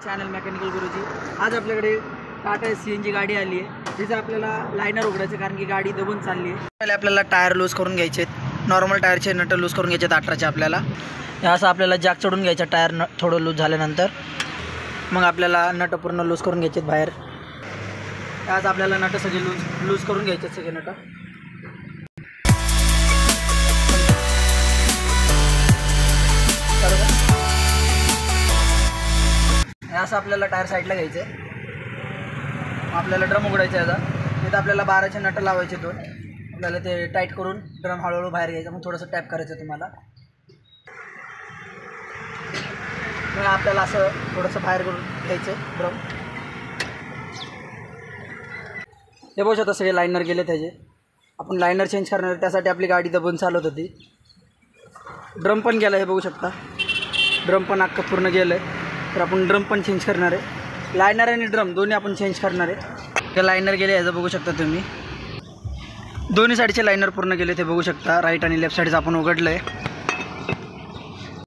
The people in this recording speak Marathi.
चॅनल मेकॅनिकल गुरुजी। आज आपल्याकडे टाटा CNG गाडी आली आहे, जिचं आपल्याला लायनर उघडायचं कारण की गाडी दबून चालली आहे। पहिले आपल्याला टायर लूज करून घ्यायचे, नॉर्मल टायरचे नट लूज करून घ्यायचे 18चे आपल्याला। असं आपल्याला जॅक चढून घ्यायचा टायर थोडं लूज झाल्यानंतर, मग आपल्याला नट पूर्ण लूज करून घ्यायचे बाहेर। आज आपल्याला नट सगळे लूज करून घ्यायचे सगळे नट। असं आपल्याला टायर साईडला घ्यायचं आहे। आपल्याला ड्रम उघडायचा आहे याचा। इथं आपल्याला 12चे नट लावायचे दोन। आपल्याला ते टाईट करून ड्रम हळूहळू बाहेर घ्यायचं। मग थोडंसं टॅप करायचं तुम्हाला। मग आपल्याला असं थोडंसं बाहेर करून घ्यायचं ड्रम। हे बघू शकता सगळे लायनर गेले त्याचे। आपण लायनर चेंज करणार, त्यासाठी आपली गाडी दबून चालवत होती। ड्रम पण गेला, हे बघू शकता। ड्रम पण अख्खं पूर्ण गेलं आहे, तर आपण ड्रम पण चेंज करणार आहे। लायनर आणि ड्रम दोन्ही आपण चेंज करणार आहे। ते लायनर गेले, याचं बघू शकता तुम्ही। दोन्ही साईडचे लायनर पूर्ण गेले, ते बघू शकता। राईट आणि लेफ्ट साईडचं आपण उघडलं आहे।